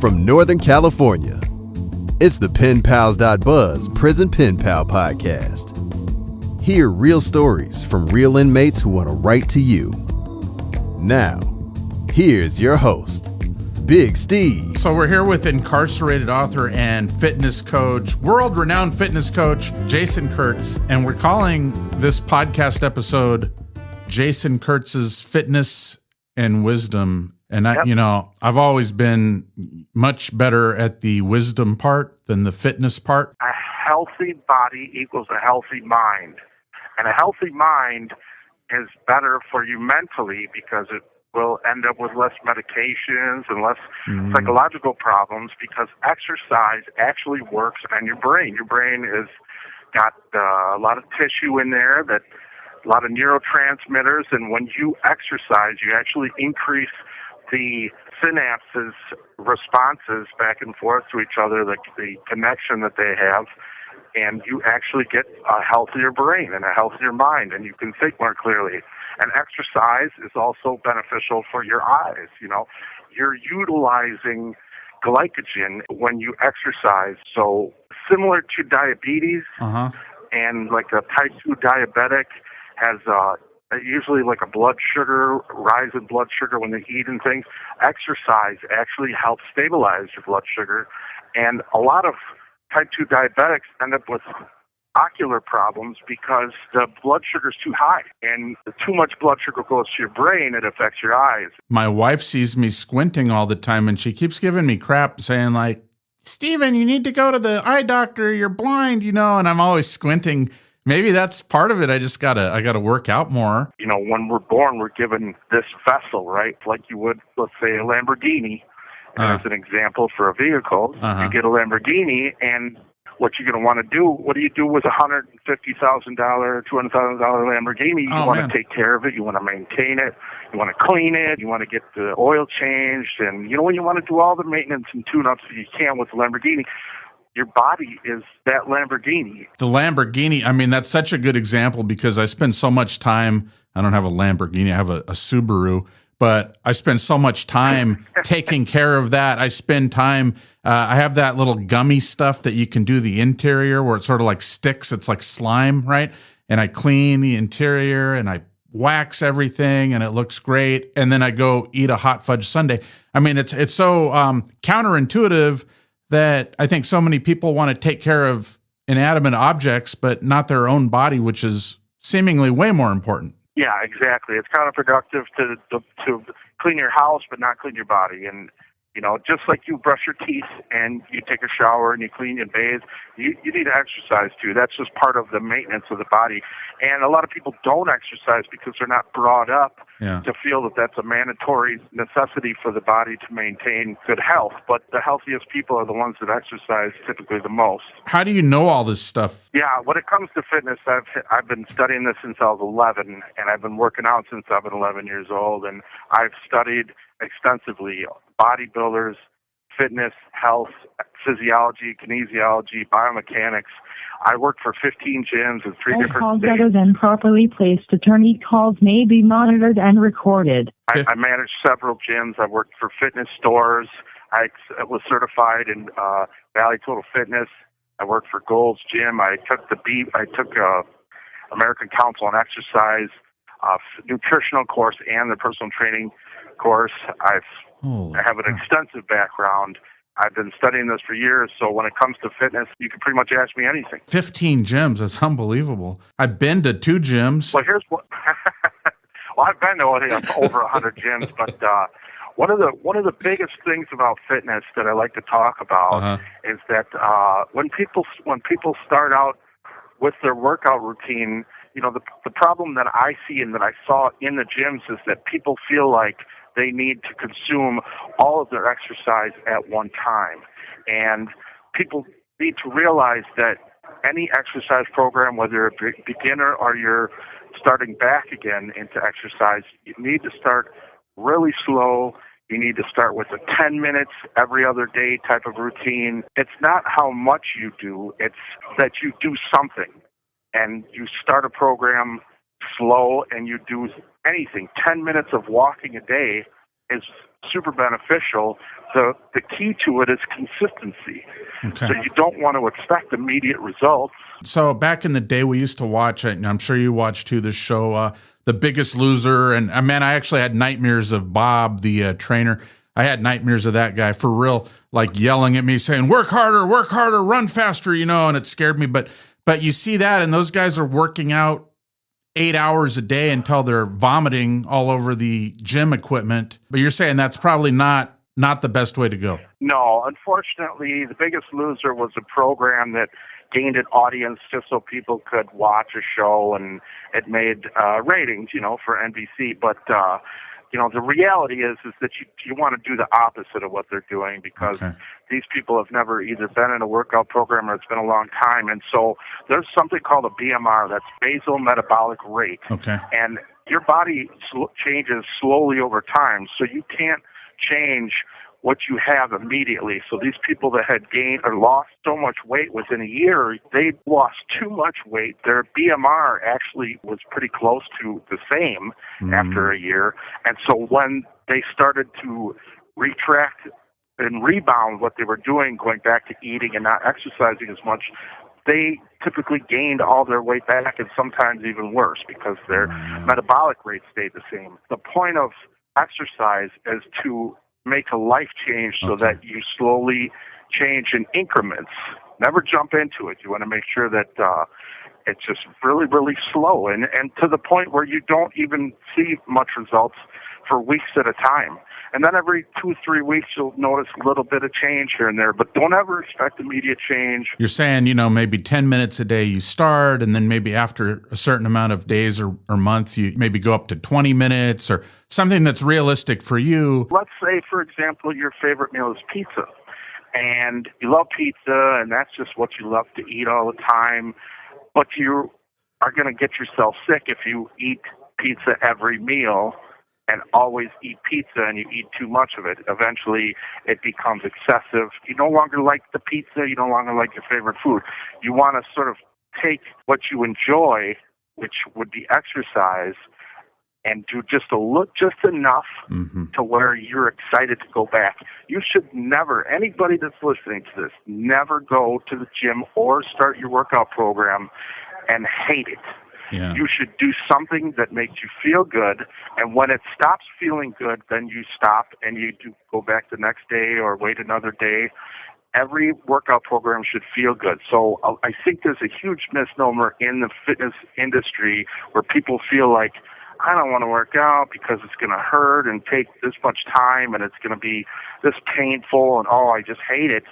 from Northern California. It's the PenPals.Buzz Prison Pen Pal podcast. Hear real stories from real inmates who want to write to you. Now, here's your host, Big Steve. So we're here with incarcerated author and fitness coach, world-renowned fitness coach, Jason Kurtz, and we're calling this podcast episode Jason Kurtz's Fitness and Wisdom. And I've always been much better at the wisdom part than the fitness part. A healthy body equals a healthy mind. And a healthy mind is better for you mentally because it will end up with less medications and less psychological problems because exercise actually works on your brain. Your brain has got a lot of tissue in there, that a lot of neurotransmitters, and when you exercise, you actually increase the synapses responses back and forth to each other, the connection that they have, and you actually get a healthier brain and a healthier mind, and you can think more clearly. And exercise is also beneficial for your eyes. You know, you're utilizing glycogen when you exercise. So similar to diabetes, and like a type 2 diabetic has usually like a blood sugar, rise in blood sugar when they eat and things. Exercise actually helps stabilize your blood sugar. And a lot of type 2 diabetics end up with ocular problems because the blood sugar is too high. And too much blood sugar goes to your brain, it affects your eyes. My wife sees me squinting all the time, and she keeps giving me crap saying like, Steven, you need to go to the eye doctor. You're blind, and I'm always squinting. Maybe that's part of it. I gotta work out more. You know, when we're born, we're given this vessel, right? Like you would, let's say, a Lamborghini. As an example for a vehicle, you get a Lamborghini, and what you're going to want to do, what do you do with a $150,000, $200,000 Lamborghini? You want to take care of it. You want to maintain it. You want to clean it. You want to get the oil changed. And, you want to do all the maintenance and tune-ups that you can with the Lamborghini. Your body is that Lamborghini. The Lamborghini, that's such a good example because I spend so much time, I don't have a Lamborghini, I have a Subaru, but I spend so much time taking care of that. I spend time, I have that little gummy stuff that you can do the interior where it sort of like sticks. It's like slime, right? And I clean the interior and I wax everything and it looks great. And then I go eat a hot fudge sundae. It's so counterintuitive that I think so many people want to take care of inanimate objects, but not their own body, which is seemingly way more important. Yeah, exactly. It's counterproductive to clean your house but not clean your body. And, just like you brush your teeth and you take a shower and you clean and bathe, you need to exercise too. That's just part of the maintenance of the body. And a lot of people don't exercise because they're not brought up to feel that that's a mandatory necessity for the body to maintain good health. But the healthiest people are the ones that exercise typically the most. How do you know all this stuff? Yeah, when it comes to fitness, I've been studying this since I was 11, and I've been working out since I've been 11 years old, and I've studied extensively bodybuilders, fitness, health, physiology, kinesiology, biomechanics. I worked for 15 gyms in 3 different calls states. Other than properly placed attorney calls may be monitored and recorded. I managed several gyms. I worked for fitness stores. I was certified in Valley Total Fitness. I worked for Gold's Gym. I took American Council on Exercise, nutritional course, and the personal training course. I have an extensive background. I've been studying this for years, so when it comes to fitness, you can pretty much ask me anything. 15 gyms, that's unbelievable. I've been to 2 gyms. Well, here's what. Well, I've been to over 100 gyms, but one of the biggest things about fitness that I like to talk about is that when people start out with their workout routine, the problem that I see and that I saw in the gyms is that people feel like they need to consume all of their exercise at one time. And people need to realize that any exercise program, whether you're a beginner or you're starting back again into exercise, you need to start really slow. You need to start with a 10 minutes every other day type of routine. It's not how much you do, it's that you do something. And you start a program slow and you do anything. 10 minutes of walking a day is super beneficial. The key to it is consistency. Okay. So you don't want to expect immediate results. So back in the day, we used to watch, and I'm sure you watched too, this show, The Biggest Loser. And man, I actually had nightmares of Bob, the trainer. I had nightmares of that guy for real, like yelling at me saying, work harder, run faster, and it scared me. But you see that, and those guys are working out 8 hours a day until they're vomiting all over the gym equipment. But you're saying that's probably not the best way to go. No, unfortunately, The Biggest Loser was a program that gained an audience just so people could watch a show, and it made ratings, for NBC. But the reality is that you want to do the opposite of what they're doing, because these people have never either been in a workout program or it's been a long time. And so there's something called a BMR, that's basal metabolic rate. Okay. And your body changes slowly over time, so you can't change what you have immediately. So these people that had gained or lost so much weight within a year, they lost too much weight. Their BMR actually was pretty close to the same after a year. And so when they started to retract and rebound what they were doing, going back to eating and not exercising as much, they typically gained all their weight back, and sometimes even worse, because their metabolic rate stayed the same. The point of exercise is to make a life change so that you slowly change in increments. Never jump into it. You want to make sure that it's just really, really slow, and to the point where you don't even see much results for weeks at a time. And then every 2-3 weeks, you'll notice a little bit of change here and there, but don't ever expect immediate change. You're saying, maybe 10 minutes a day you start, and then maybe after a certain amount of days or months, you maybe go up to 20 minutes or something that's realistic for you. Let's say, for example, your favorite meal is pizza, and you love pizza, and that's just what you love to eat all the time, but you are going to get yourself sick if you eat pizza every meal and always eat pizza, and you eat too much of it. Eventually, it becomes excessive. You no longer like the pizza. You no longer like your favorite food. You want to sort of take what you enjoy, which would be exercise, and do just enough to where you're excited to go back. You should never, anybody that's listening to this, never go to the gym or start your workout program and hate it. Yeah. You should do something that makes you feel good, and when it stops feeling good, then you stop and you do go back the next day or wait another day. Every workout program should feel good. So I think there's a huge misnomer in the fitness industry where people feel like, I don't want to work out because it's going to hurt and take this much time and it's going to be this painful and, I just hate it.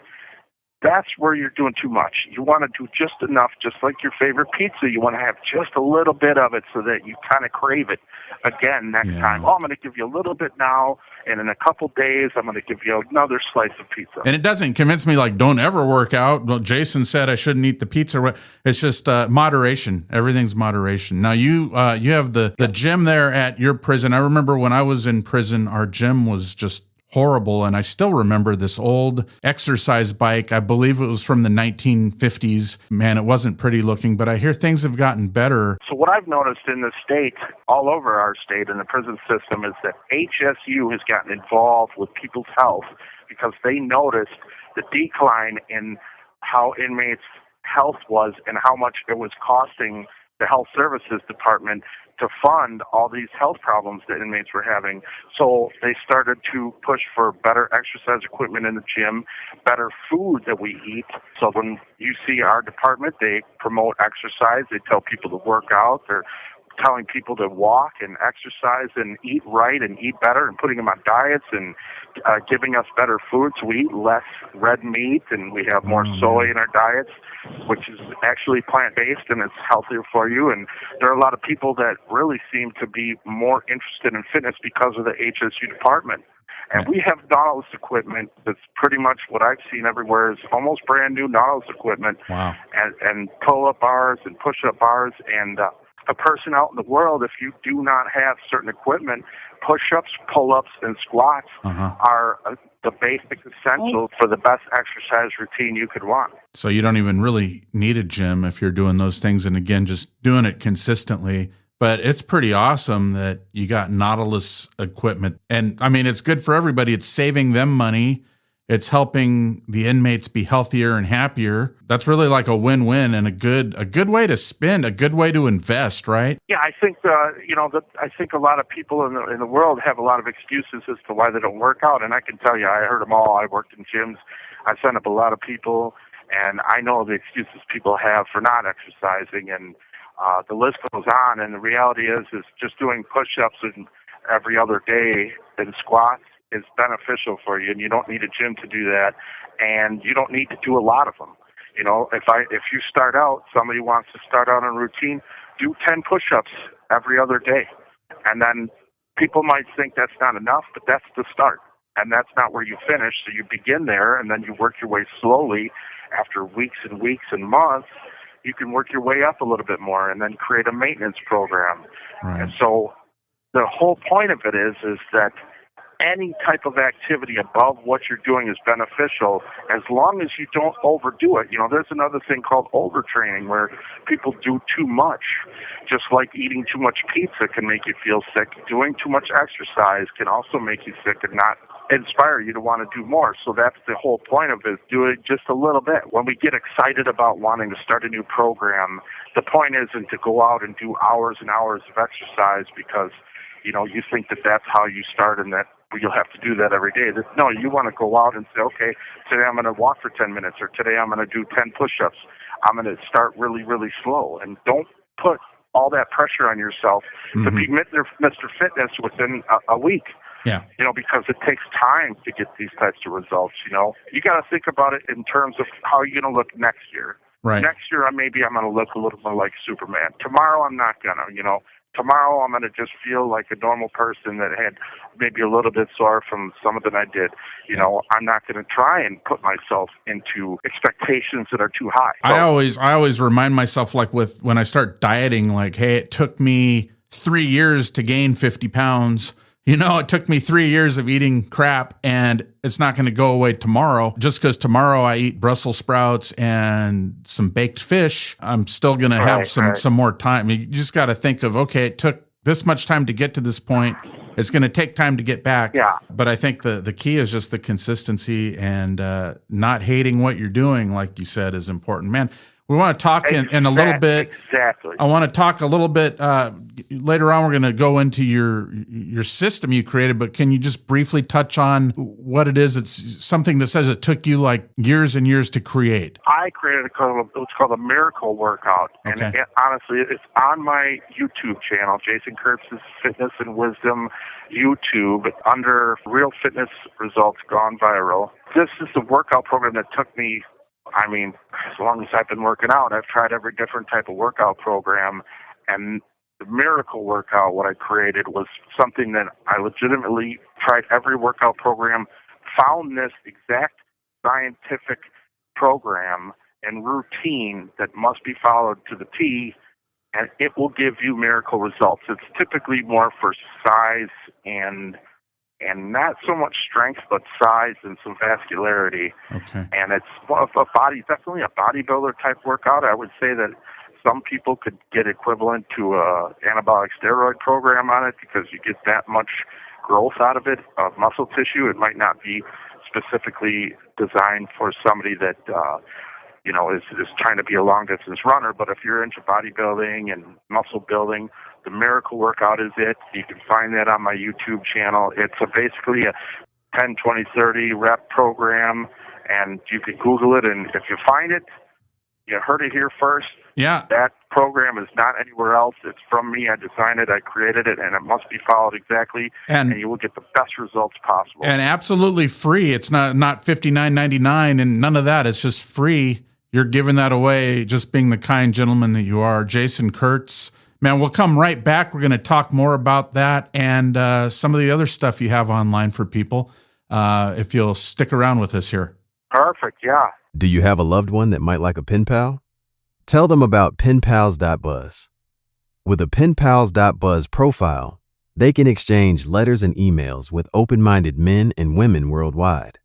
That's where you're doing too much. You want to do just enough, just like your favorite pizza. You want to have just a little bit of it so that you kind of crave it again next time. I'm going to give you a little bit now, and in a couple days, I'm going to give you another slice of pizza. And it doesn't convince me, like, don't ever work out. Well, Jason said I shouldn't eat the pizza. It's just moderation. Everything's moderation. Now, you have the gym there at your prison. I remember when I was in prison, our gym was just horrible, and I still remember this old exercise bike. I believe it was from the 1950s. Man, it wasn't pretty looking, but I hear things have gotten better. So what I've noticed in the state, all over our state, in the prison system, is that HSU has gotten involved with people's health because they noticed the decline in how inmates' health was and how much it was costing the health services department to fund all these health problems that inmates were having. So they started to push for better exercise equipment in the gym, better food that we eat. So when you see our department, they promote exercise. They tell people to work out. They're telling people to walk and exercise and eat right and eat better and putting them on diets and giving us better food. So we eat less red meat and we have more soy in our diets, which is actually plant-based and it's healthier for you. And there are a lot of people that really seem to be more interested in fitness because of the HSU department. And we have Nautilus equipment that's pretty much what I've seen everywhere is almost brand new Nautilus equipment. Wow. And pull-up bars and push-up bars. And a person out in the world, if you do not have certain equipment, push-ups, pull-ups, and squats are the basic essentials for the best exercise routine you could want. So you don't even really need a gym if you're doing those things. And again, just doing it consistently. But it's pretty awesome that you got Nautilus equipment. And I mean, it's good for everybody. It's saving them money. It's helping the inmates be healthier and happier. That's really like a win-win and a good way to spend, a good way to invest, right? Yeah, I think I think a lot of people in the world have a lot of excuses as to why they don't work out, and I can tell you, I heard them all. I worked in gyms. I signed up a lot of people, and I know the excuses people have for not exercising, and the list goes on. And the reality is just doing push-ups every other day and squats is beneficial for you, and you don't need a gym to do that, and you don't need to do a lot of them. You know, if you start out, somebody wants to start out on a routine, do 10 push-ups every other day. And then people might think that's not enough, but that's the start. And that's not where you finish. So you begin there, and then you work your way slowly. After weeks and weeks and months, you can work your way up a little bit more and then create a maintenance program. Right. And so the whole point of it is that any type of activity above what you're doing is beneficial as long as you don't overdo it. You know, there's another thing called overtraining where people do too much. Just like eating too much pizza can make you feel sick, doing too much exercise can also make you sick and not inspire you to want to do more. So that's the whole point of it, do it just a little bit. When we get excited about wanting to start a new program, the point isn't to go out and do hours and hours of exercise because, you know, you think that that's how you start and that you'll have to do that every day. No, you want to go out and say, okay, today I'm going to walk for 10 minutes, or today I'm going to do 10 push-ups. I'm going to start really, really slow. And don't put all that pressure on yourself to be Mr. Fitness within a week. Yeah. You know, because it takes time to get these types of results, you know. You got to think about it in terms of how you're going to look next year. Right. Next year, maybe I'm going to look a little more like Superman. Tomorrow, I'm not going to, you know. Tomorrow, I'm going to just feel like a normal person that had maybe a little bit sore from something I did. You know, I'm not going to try and put myself into expectations that are too high. So, I always remind myself, like when I start dieting, like, hey, it took me 3 years to gain 50 pounds. You know, it took me 3 years of eating crap, and it's not going to go away tomorrow. Just because tomorrow I eat Brussels sprouts and some baked fish, I'm still going to have some more time. You just got to think of, okay, it took this much time to get to this point. It's going to take time to get back. Yeah. But I think the key is just the consistency and not hating what you're doing, like you said, is important. Man, we want to talk in a little bit. Exactly. I want to talk a little bit later on. We're going to go into your system you created, but can you just briefly touch on what it is? It's something that says it took you like years and years to create. I created what's called a miracle workout. Okay. And honestly, it's on my YouTube channel, Jason Kurtz's Fitness and Wisdom YouTube, under Real Fitness Results Gone Viral. This is the workout program that took me, I mean, as long as I've been working out, I've tried every different type of workout program, and the miracle workout, what I created, was something that I legitimately tried every workout program, found this exact scientific program and routine that must be followed to the T, and it will give you miracle results. It's typically more for size and not so much strength, but size and some vascularity. Okay. And it's more of a body, definitely a bodybuilder type workout. I would say that some people could get equivalent to a anabolic steroid program on it because you get that much growth out of it, of muscle tissue. It might not be specifically designed for somebody that, is trying to be a long distance runner. But if you're into bodybuilding and muscle building, the miracle workout is it. You can find that on my YouTube channel. It's basically a 10, 20, 30 rep program, and you can Google it, and if you find it, you heard it here first. Yeah. That program is not anywhere else. It's from me. I designed it. I created it, and it must be followed exactly, and you will get the best results possible. And absolutely free. It's not $59.99 and none of that. It's just free. You're giving that away, just being the kind gentleman that you are. Jason Kurtz. Man, we'll come right back. We're going to talk more about that and some of the other stuff you have online for people, if you'll stick around with us here. Perfect, yeah. Do you have a loved one that might like a pen pal? Tell them about penpals.buzz. With a penpals.buzz profile, they can exchange letters and emails with open-minded men and women worldwide.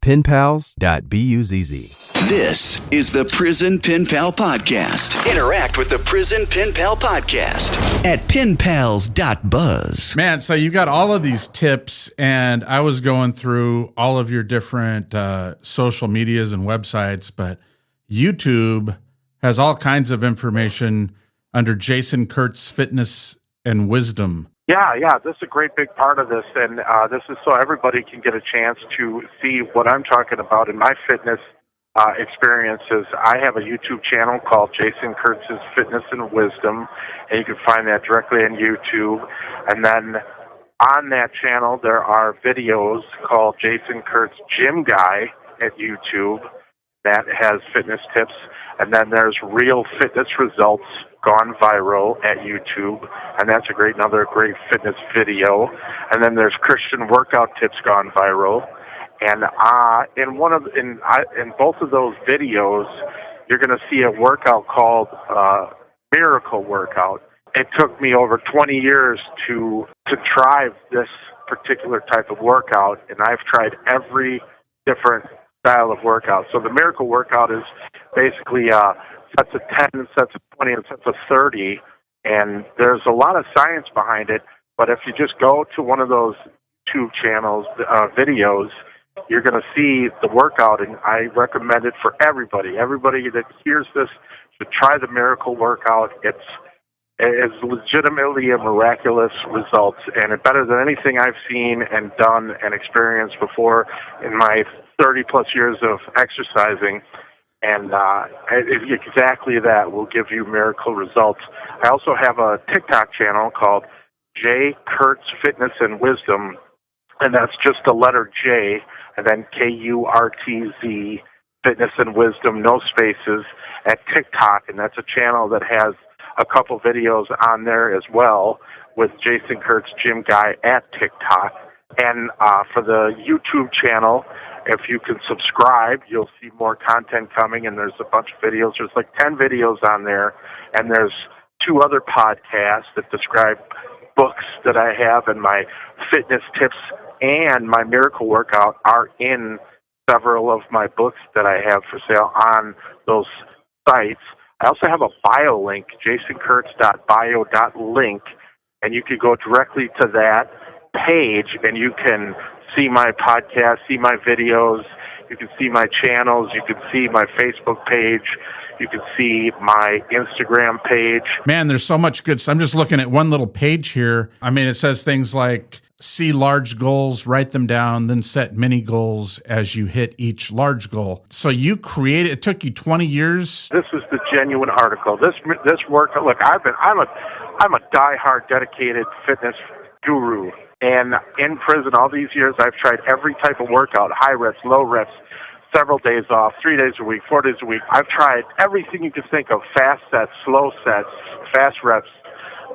penpals.buzz. This is the Prison Pen Pal Podcast. Interact with the Prison Pen Pal Podcast at penpals.buzz. Man, so you got all of these tips, and I was going through all of your different social medias and websites, but YouTube has all kinds of information under Jason Kurtz Fitness and Wisdom. Yeah, this is a great big part of this, and this is so everybody can get a chance to see what I'm talking about in my fitness experiences. I have a YouTube channel called Jason Kurtz's Fitness and Wisdom, and you can find that directly on YouTube. And then on that channel, there are videos called Jason Kurtz Gym Guy at YouTube that has fitness tips. And then there's Real Fitness Results Gone Viral at YouTube, and that's another great fitness video. And then there's Christian Workout Tips Gone Viral. And in both of those videos, you're going to see a workout called Miracle Workout. It took me over 20 years to try this particular type of workout, and I've tried every different style of workout. So the Miracle Workout is basically sets of 10, sets of 20, and sets of 30, and there's a lot of science behind it. But if you just go to one of those YouTube channels, videos, you're going to see the workout, and I recommend it for everybody. Everybody that hears this should try the Miracle Workout. It's legitimately a miraculous results, and it's better than anything I've seen and done and experienced before in my 30-plus years of exercising. And exactly that will give you miracle results. I also have a TikTok channel called J. Kurtz Fitness and Wisdom, and that's just the letter J, and then Kurtz Fitness and Wisdom, no spaces, at TikTok. And that's a channel that has a couple videos on there as well with Jason Kurtz Gym Guy at TikTok. And for the YouTube channel, if you can subscribe, you'll see more content coming, and there's a bunch of videos. There's like 10 videos on there, and there's 2 other podcasts that describe books that I have, and my fitness tips and my Miracle Workout are in several of my books that I have for sale on those sites. I also have a bio link, jasonkurtz.bio.link, and you can go directly to that page, and you can see my podcast, see my videos, you can see my channels, you can see my Facebook page, you can see my Instagram page. Man, there's so much good stuff. I'm just looking at one little page here. I mean, it says things like, see large goals, write them down, then set mini goals as you hit each large goal. So you created, it took you 20 years? This is the genuine article. This work, look, I'm a diehard, dedicated fitness guru. And in prison all these years, I've tried every type of workout, high reps, low reps, several days off, 3 days a week, 4 days a week. I've tried everything you can think of, fast sets, slow sets, fast reps,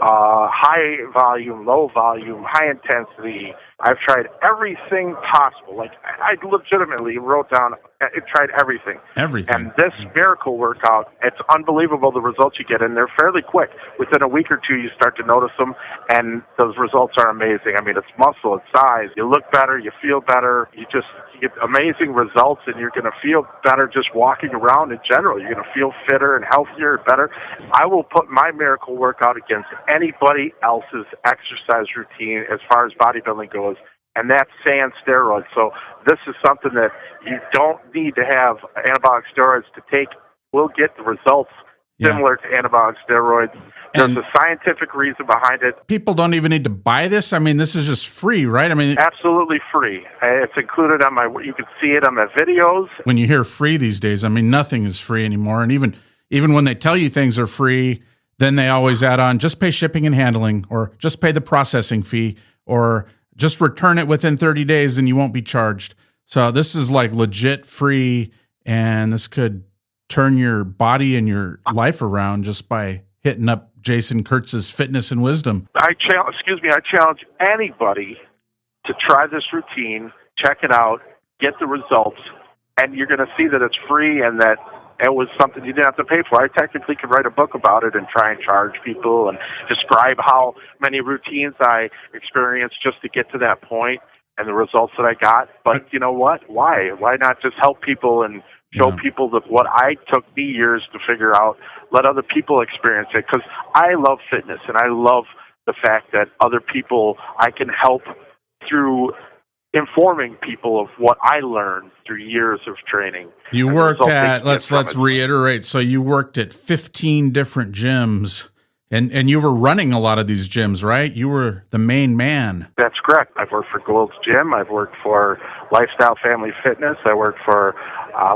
high volume, low volume, high intensity. I've tried everything possible. Like, I legitimately wrote down, I tried everything. Everything. And this Miracle Workout, it's unbelievable the results you get, and they're fairly quick. Within a week or two, you start to notice them, and those results are amazing. I mean, it's muscle, it's size. You look better, you feel better. You get amazing results, and you're going to feel better just walking around in general. You're going to feel fitter and healthier and better. I will put my Miracle Workout against anybody else's exercise routine as far as bodybuilding goes, and that's sans steroids. So this is something that you don't need to have anabolic steroids to take. We'll get the results similar to anabolic steroids. There's a scientific reason behind it. People don't even need to buy this? I mean, this is just free, right? I mean, absolutely free. It's included on you can see it on my videos. When you hear free these days, I mean, nothing is free anymore. And even when they tell you things are free, then they always add on, just pay shipping and handling, or just pay the processing fee, or just return it within 30 days and you won't be charged. So this is like legit free, and this could turn your body and your life around just by hitting up Jason Kurtz's Fitness and Wisdom. I challenge anybody to try this routine, check it out, get the results, and you're going to see that it's free and that it was something you didn't have to pay for. I technically could write a book about it and try and charge people and describe how many routines I experienced just to get to that point. and the results that I got. But you know what? Why? Why not just help people and show people that what I took me years to figure out, let other people experience it? Because I love fitness, and I love the fact that other people, I can help through informing people of what I learned through years of training. You worked at, let's reiterate, so you worked at 15 different gyms, and you were running a lot of these gyms, right? You were the main man. That's correct. I've worked for Gold's Gym. I've worked for Lifestyle Family Fitness. I worked for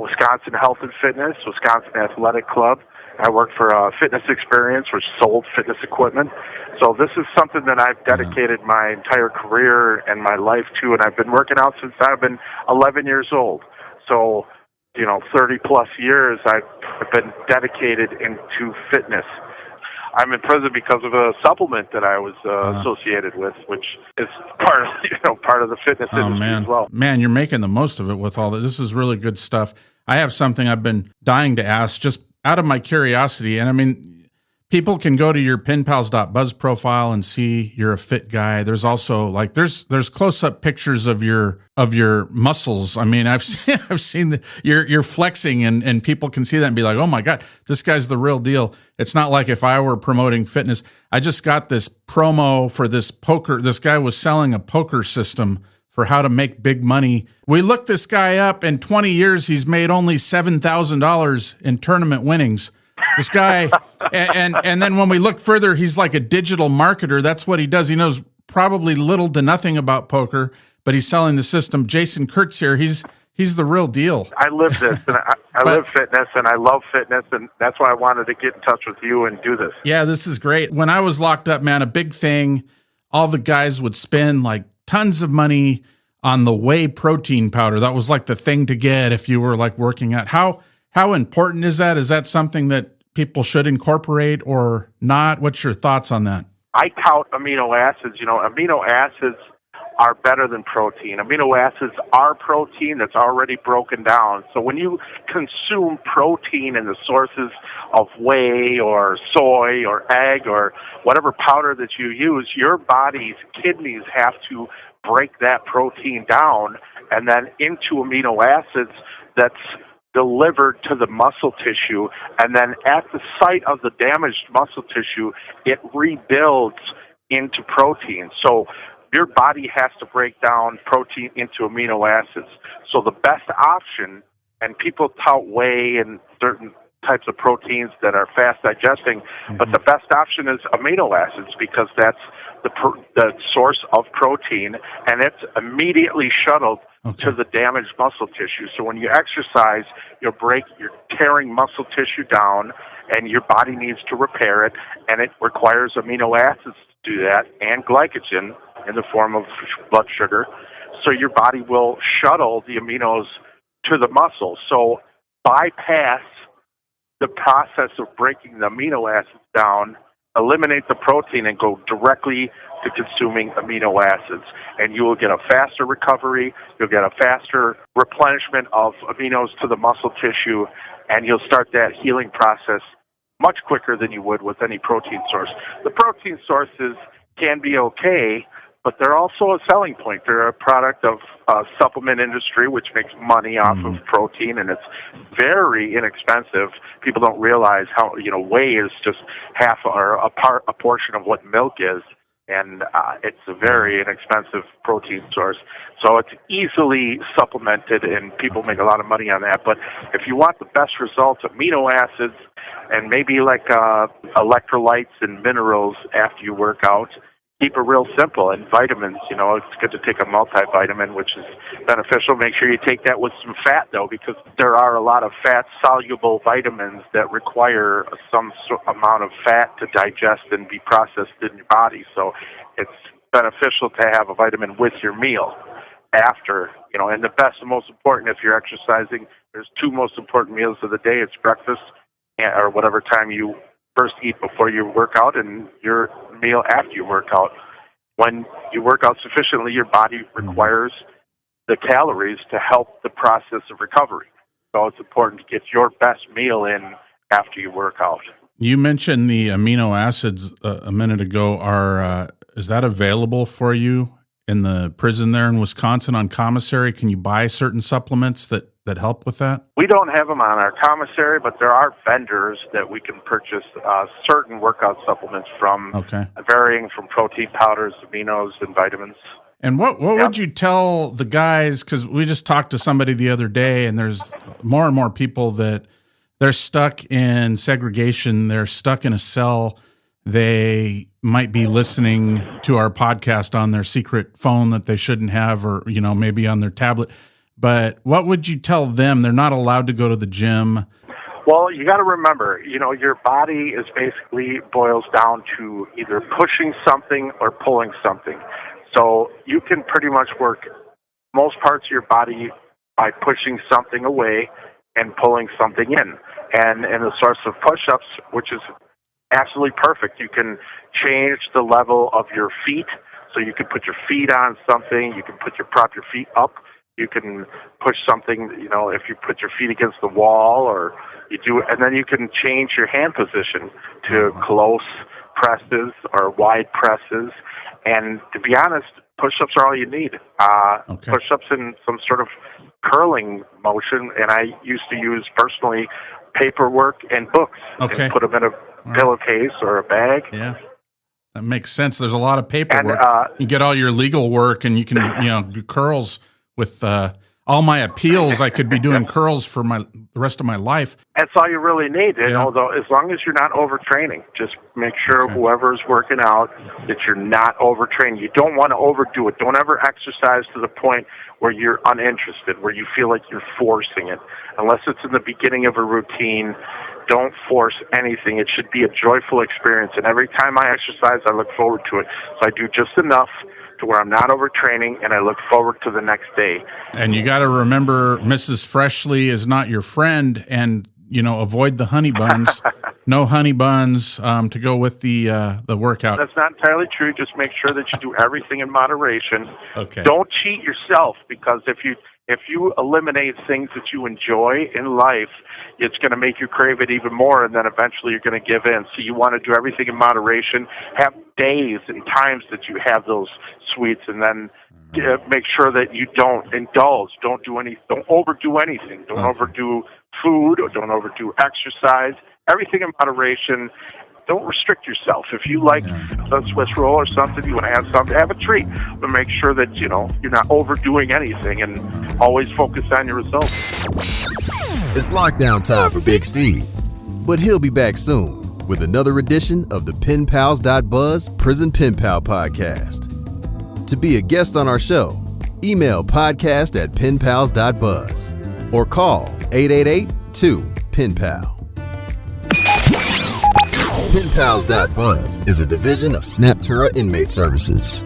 Wisconsin Health and Fitness, Wisconsin Athletic Club. I worked for Fitness Experience, which sold fitness equipment. So this is something that I've dedicated my entire career and my life to, and I've been working out since I've been 11 years old. So, 30-plus years I've been dedicated into fitness. I'm in prison because of a supplement that I was associated with, which is part of the fitness industry as well. Man, you're making the most of it with all this. This is really good stuff. I have something I've been dying to ask, just out of my curiosity, and I mean, people can go to your pinpals.buzz profile and see you're a fit guy. There's also there's close-up pictures of your muscles. I mean, I've seen you're flexing, and people can see that and be like, oh my God, this guy's the real deal. It's not like if I were promoting fitness. I just got this promo for this poker. This guy was selling a poker system for how to make big money. We looked this guy up. In 20 years, he's made only $7,000 in tournament winnings. This guy, and then when we look further, he's like a digital marketer. That's what he does. He knows probably little to nothing about poker, but he's selling the system. Jason Kurtz here, he's the real deal. I live this, and I live fitness, and I love fitness, and that's why I wanted to get in touch with you and do this. Yeah, this is great. When I was locked up, man, a big thing, all the guys would spend like tons of money on the whey protein powder. That was like the thing to get if you were like working out. How important is that? Is that something that people should incorporate or not? What's your thoughts on that? I tout amino acids. Amino acids are better than protein. Amino acids are protein that's already broken down. So when you consume protein in the sources of whey or soy or egg or whatever powder that you use, your body's kidneys have to break that protein down and then into amino acids that's delivered to the muscle tissue, and then at the site of the damaged muscle tissue, it rebuilds into protein. So your body has to break down protein into amino acids. So the best option, and people tout whey and certain types of proteins that are fast digesting, but the best option is amino acids because that's the source of protein, and it's immediately shuttled to the damaged muscle tissue. So when you exercise, you're tearing muscle tissue down, and your body needs to repair it, and it requires amino acids to do that, and glycogen in the form of blood sugar. So your body will shuttle the aminos to the muscle. So bypass the process of breaking the amino acids down, eliminate the protein, and go directly to consuming amino acids. And you will get a faster recovery, you'll get a faster replenishment of aminos to the muscle tissue, and you'll start that healing process much quicker than you would with any protein source. The protein sources can be okay, but they're also a selling point. They're a product of supplement industry, which makes money off of protein, and it's very inexpensive. People don't realize how, whey is just half or a portion of what milk is, and it's a very inexpensive protein source. So it's easily supplemented, and people make a lot of money on that. But if you want the best results, amino acids and maybe like electrolytes and minerals after you work out, keep it real simple. And vitamins, it's good to take a multivitamin, which is beneficial. Make sure you take that with some fat, though, because there are a lot of fat-soluble vitamins that require some amount of fat to digest and be processed in your body. So it's beneficial to have a vitamin with your meal after, and the best and most important if you're exercising, there's two most important meals of the day. It's breakfast or whatever time you first eat before you work out, and your meal after you work out. When you work out sufficiently, your body requires the calories to help the process of recovery. So it's important to get your best meal in after you work out. You mentioned the amino acids a minute ago. Is that available for you in the prison there in Wisconsin on commissary? Can you buy certain supplements that help with that? We don't have them on our commissary, but there are vendors that we can purchase certain workout supplements from, varying from protein powders, aminos, and vitamins. And what would you tell the guys, because we just talked to somebody the other day, and there's more and more people that they're stuck in segregation, they're stuck in a cell, they might be listening to our podcast on their secret phone that they shouldn't have, or, maybe on their tablet. But what would you tell them? They're not allowed to go to the gym. Well, you got to remember, your body is basically boils down to either pushing something or pulling something. So you can pretty much work most parts of your body by pushing something away and pulling something in. And the source of push-ups, which is absolutely perfect. You can change the level of your feet, so you can put your feet on something. You can prop your feet up. You can push something, if you put your feet against the wall, or you do, and then you can change your hand position to close presses or wide presses. And to be honest, push-ups are all you need. Push-ups in some sort of curling motion, and I used to use personally paperwork and books and put them in a pillowcase or a bag. Yeah, that makes sense. There's a lot of paperwork. And, you get all your legal work, and you can do curls with all my appeals. I could be doing curls for the rest of my life. That's all you really need. Though, as long as you're not overtraining, just make sure whoever's working out that you're not overtraining. You don't want to overdo it. Don't ever exercise to the point where you're uninterested, where you feel like you're forcing it. Unless it's in the beginning of a routine, don't force anything. It should be a joyful experience. And every time I exercise, I look forward to it. So I do just enough to where I'm not overtraining, and I look forward to the next day. And you got to remember, Mrs. Freshly is not your friend, and avoid the honey buns. No honey buns to go with the workout. That's not entirely true. Just make sure that you do everything in moderation. Okay. Don't cheat yourself, because if you eliminate things that you enjoy in life, it's going to make you crave it even more, and then eventually you're going to give in. So you want to do everything in moderation. Have days and times that you have those sweets, and then make sure that you don't indulge. Don't overdo anything. Don't overdo food, or don't overdo exercise. Everything in moderation. Don't restrict yourself. If you like a Swiss roll or something, you want to have something, have a treat. But make sure that, you're not overdoing anything, and always focus on your results. It's lockdown time for Big Steve, but he'll be back soon with another edition of the PenPals.Buzz Prison Pen Pal podcast. To be a guest on our show, email podcast@penpals.buzz or call 888-2-PEN-PAL. PenPals.Buzz is a division of Snaptura Inmate Services.